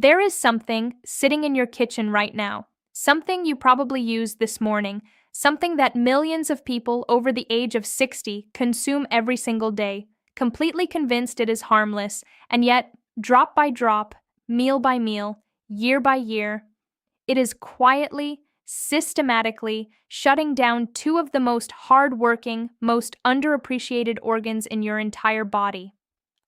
There is something sitting in your kitchen right now, something you probably used this morning, something that millions of people over the age of 60 consume every single day, completely convinced it is harmless, and yet, drop by drop, meal by meal, year by year, it is quietly, systematically shutting down two of the most hard-working, most underappreciated organs in your entire body.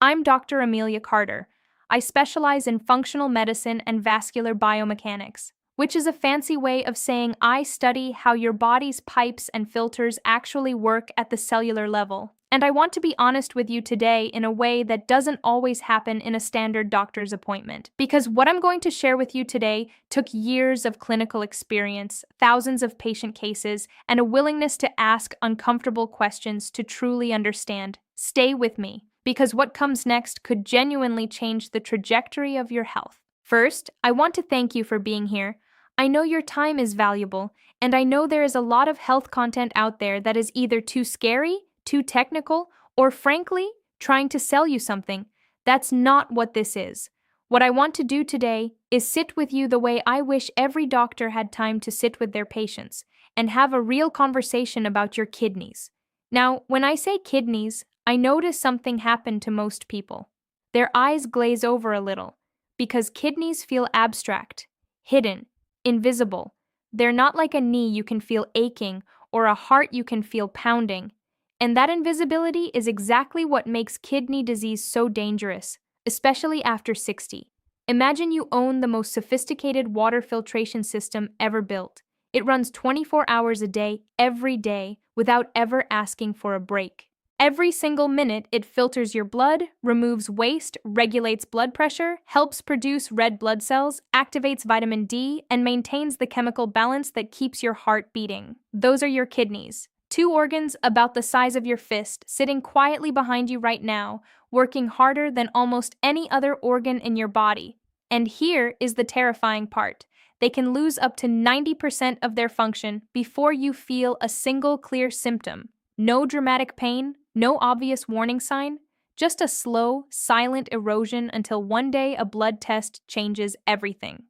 I'm Dr. Amelia Carter. I specialize in functional medicine and vascular biomechanics, which is a fancy way of saying I study how your body's pipes and filters actually work at the cellular level. And I want to be honest with you today in a way that doesn't always happen in a standard doctor's appointment. Because what I'm going to share with you today took years of clinical experience, thousands of patient cases, and a willingness to ask uncomfortable questions to truly understand. Stay with me, because what comes next could genuinely change the trajectory of your health. First, I want to thank you for being here. I know your time is valuable, and I know there is a lot of health content out there that is either too scary, too technical, or frankly, trying to sell you something. That's not what this is. What I want to do today is sit with you the way I wish every doctor had time to sit with their patients and have a real conversation about your kidneys. Now, when I say kidneys, I notice something happen to most people. Their eyes glaze over a little because kidneys feel abstract, hidden, invisible. They're not like a knee you can feel aching or a heart you can feel pounding. And that invisibility is exactly what makes kidney disease so dangerous, especially after 60. Imagine you own the most sophisticated water filtration system ever built. It runs 24 hours a day, every day, without ever asking for a break. Every single minute, it filters your blood, removes waste, regulates blood pressure, helps produce red blood cells, activates vitamin D, and maintains the chemical balance that keeps your heart beating. Those are your kidneys. Two organs about the size of your fist, sitting quietly behind you right now, working harder than almost any other organ in your body. And here is the terrifying part. They can lose up to 90% of their function before you feel a single clear symptom. No dramatic pain, no obvious warning sign, just a slow, silent erosion until one day a blood test changes everything.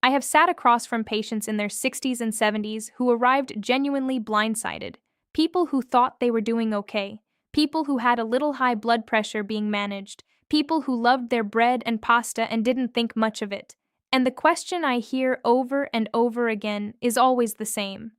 I have sat across from patients in their 60s and 70s who arrived genuinely blindsided. People who thought they were doing okay, people who had a little high blood pressure being managed, people who loved their bread and pasta and didn't think much of it. And the question I hear over and over again is always the same.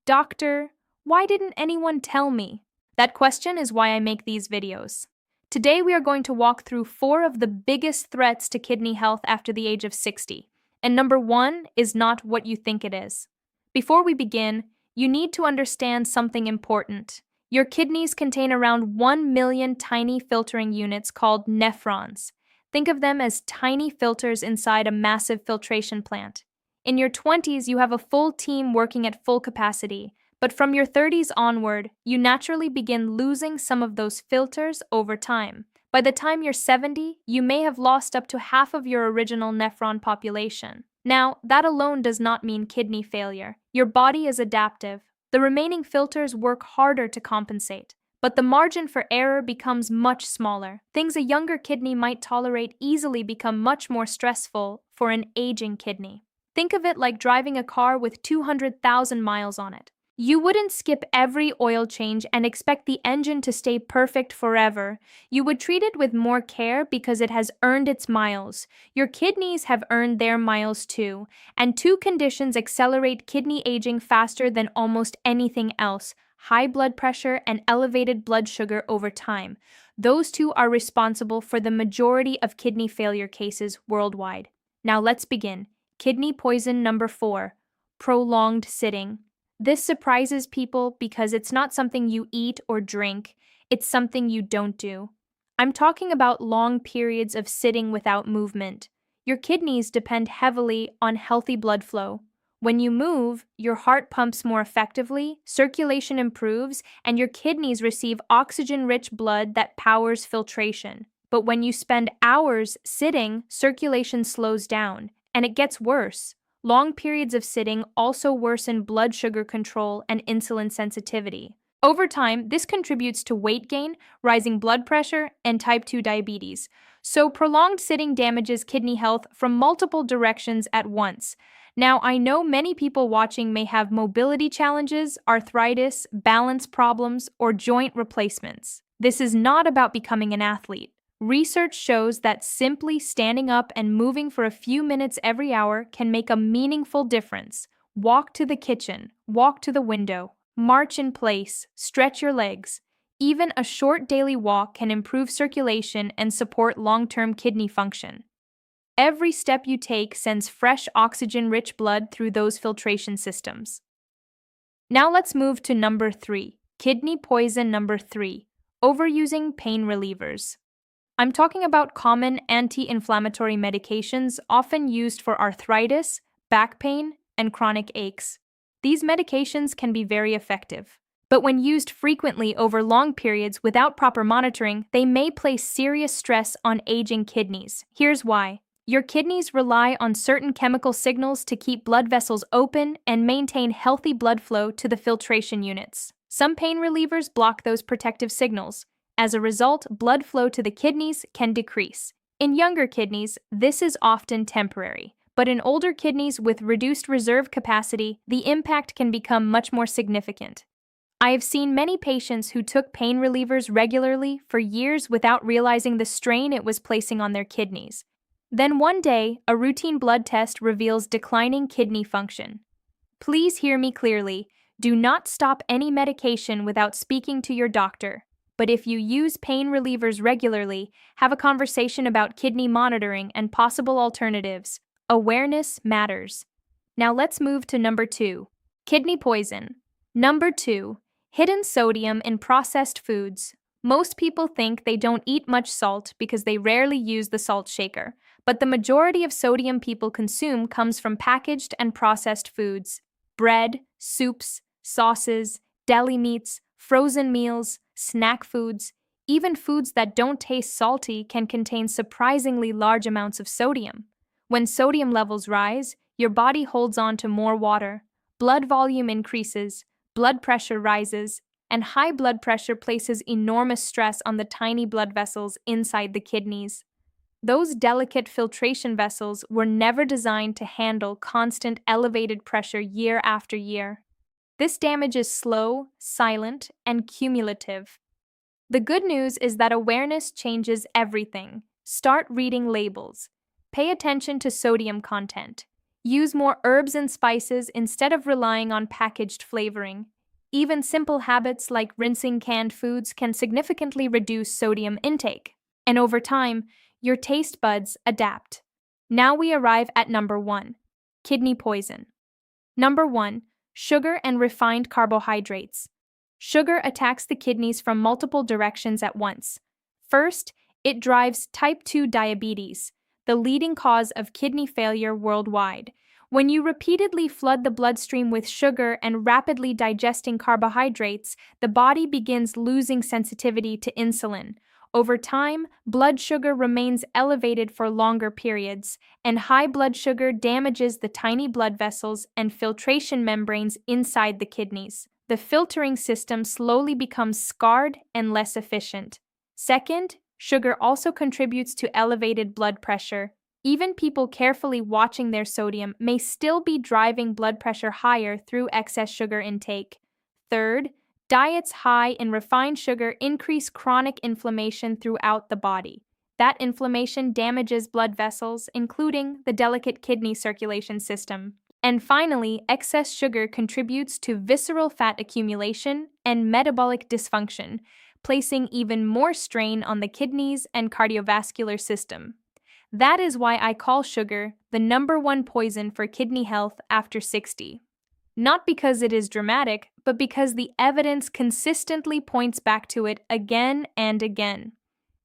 Doctor, why didn't anyone tell me? That question is why I make these videos. Today we are going to walk through 4 of the biggest threats to kidney health after the age of 60. And number 1 is not what you think it is. Before we begin, you need to understand something important. Your kidneys contain around 1 million tiny filtering units called nephrons. Think of them as tiny filters inside a massive filtration plant. In your 20s, you have a full team working at full capacity, but from your 30s onward, you naturally begin losing some of those filters over time. By the time you're 70, you may have lost up to half of your original nephron population. Now, that alone does not mean kidney failure. Your body is adaptive. The remaining filters work harder to compensate, but the margin for error becomes much smaller. Things a younger kidney might tolerate easily become much more stressful for an aging kidney. Think of it like driving a car with 200,000 miles on it. You wouldn't skip every oil change and expect the engine to stay perfect forever. You would treat it with more care because it has earned its miles. Your kidneys have earned their miles too, and 2 conditions accelerate kidney aging faster than almost anything else: high blood pressure and elevated blood sugar over time. Those 2 are responsible for the majority of kidney failure cases worldwide. Now let's begin. Kidney poison number 4, prolonged sitting. This surprises people because it's not something you eat or drink, it's something you don't do. I'm talking about long periods of sitting without movement. Your kidneys depend heavily on healthy blood flow. When you move, your heart pumps more effectively, circulation improves, and your kidneys receive oxygen-rich blood that powers filtration. But when you spend hours sitting, circulation slows down, and it gets worse. Long periods of sitting also worsen blood sugar control and insulin sensitivity. Over time, this contributes to weight gain, rising blood pressure, and type 2 diabetes. So, prolonged sitting damages kidney health from multiple directions at once. Now, I know many people watching may have mobility challenges, arthritis, balance problems, or joint replacements. This is not about becoming an athlete. Research shows that simply standing up and moving for a few minutes every hour can make a meaningful difference. Walk to the kitchen, walk to the window, march in place, stretch your legs. Even a short daily walk can improve circulation and support long-term kidney function. Every step you take sends fresh oxygen-rich blood through those filtration systems. Now let's move to number 3, kidney poison number 3, overusing pain relievers. I'm talking about common anti-inflammatory medications often used for arthritis, back pain, and chronic aches. These medications can be very effective, but when used frequently over long periods without proper monitoring, they may place serious stress on aging kidneys. Here's why. Your kidneys rely on certain chemical signals to keep blood vessels open and maintain healthy blood flow to the filtration units. Some pain relievers block those protective signals. As a result, blood flow to the kidneys can decrease. In younger kidneys, this is often temporary, but in older kidneys with reduced reserve capacity, the impact can become much more significant. I have seen many patients who took pain relievers regularly for years without realizing the strain it was placing on their kidneys. Then one day, a routine blood test reveals declining kidney function. Please hear me clearly. Do not stop any medication without speaking to your doctor. But if you use pain relievers regularly, have a conversation about kidney monitoring and possible alternatives. Awareness matters. Now let's move to number 2, kidney poison. Number 2, hidden sodium in processed foods. Most people think they don't eat much salt because they rarely use the salt shaker, but the majority of sodium people consume comes from packaged and processed foods. Bread, soups, sauces, deli meats, frozen meals, snack foods, even foods that don't taste salty can contain surprisingly large amounts of sodium. When sodium levels rise, your body holds on to more water, blood volume increases, blood pressure rises, and high blood pressure places enormous stress on the tiny blood vessels inside the kidneys. Those delicate filtration vessels were never designed to handle constant elevated pressure year after year. This damage is slow, silent, and cumulative. The good news is that awareness changes everything. Start reading labels. Pay attention to sodium content. Use more herbs and spices instead of relying on packaged flavoring. Even simple habits like rinsing canned foods can significantly reduce sodium intake. And over time, your taste buds adapt. Now we arrive at number 1, kidney poison. Number 1, sugar and refined carbohydrates. Sugar attacks the kidneys from multiple directions at once. First, it drives type 2 diabetes, the leading cause of kidney failure worldwide. When you repeatedly flood the bloodstream with sugar and rapidly digesting carbohydrates, the body begins losing sensitivity to insulin. Over time, blood sugar remains elevated for longer periods, and high blood sugar damages the tiny blood vessels and filtration membranes inside the kidneys. The filtering system slowly becomes scarred and less efficient. Second, sugar also contributes to elevated blood pressure. Even people carefully watching their sodium may still be driving blood pressure higher through excess sugar intake. Third, diets high in refined sugar increase chronic inflammation throughout the body. That inflammation damages blood vessels, including the delicate kidney circulation system. And finally, excess sugar contributes to visceral fat accumulation and metabolic dysfunction, placing even more strain on the kidneys and cardiovascular system. That is why I call sugar the number 1 poison for kidney health after 60. Not because it is dramatic, but because the evidence consistently points back to it again and again.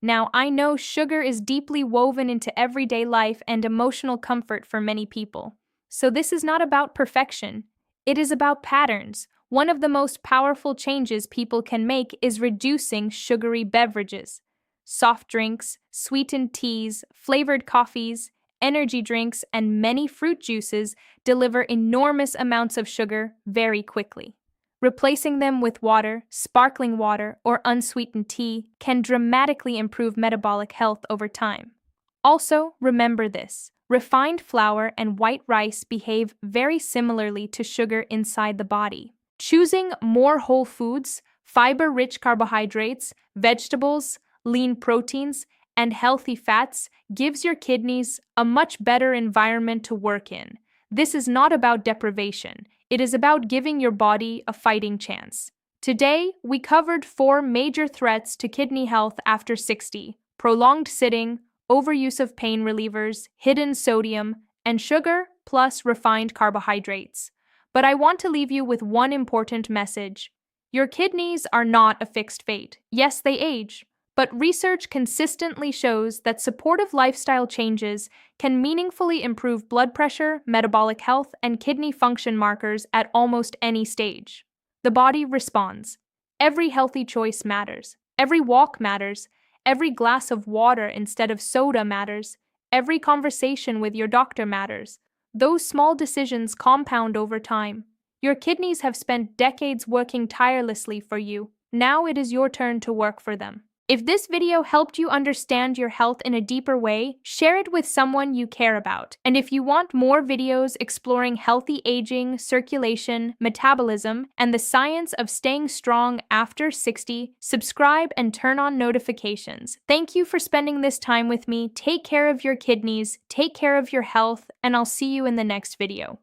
Now, I know sugar is deeply woven into everyday life and emotional comfort for many people. So this is not about perfection. It is about patterns. One of the most powerful changes people can make is reducing sugary beverages. Soft drinks, sweetened teas, flavored coffees, energy drinks, and many fruit juices deliver enormous amounts of sugar very quickly. Replacing them with water, sparkling water, or unsweetened tea can dramatically improve metabolic health over time. Also, remember this: refined flour and white rice behave very similarly to sugar inside the body. Choosing more whole foods, fiber-rich carbohydrates, vegetables, lean proteins, and healthy fats gives your kidneys a much better environment to work in. This is not about deprivation, it is about giving your body a fighting chance. Today, we covered 4 major threats to kidney health after 60: prolonged sitting, overuse of pain relievers, hidden sodium, and sugar plus refined carbohydrates. But I want to leave you with one important message. Your kidneys are not a fixed fate. Yes, they age, but research consistently shows that supportive lifestyle changes can meaningfully improve blood pressure, metabolic health, and kidney function markers at almost any stage. The body responds. Every healthy choice matters. Every walk matters. Every glass of water instead of soda matters. Every conversation with your doctor matters. Those small decisions compound over time. Your kidneys have spent decades working tirelessly for you. Now it is your turn to work for them. If this video helped you understand your health in a deeper way, share it with someone you care about. And if you want more videos exploring healthy aging, circulation, metabolism, and the science of staying strong after 60, subscribe and turn on notifications. Thank you for spending this time with me. Take care of your kidneys, take care of your health, and I'll see you in the next video.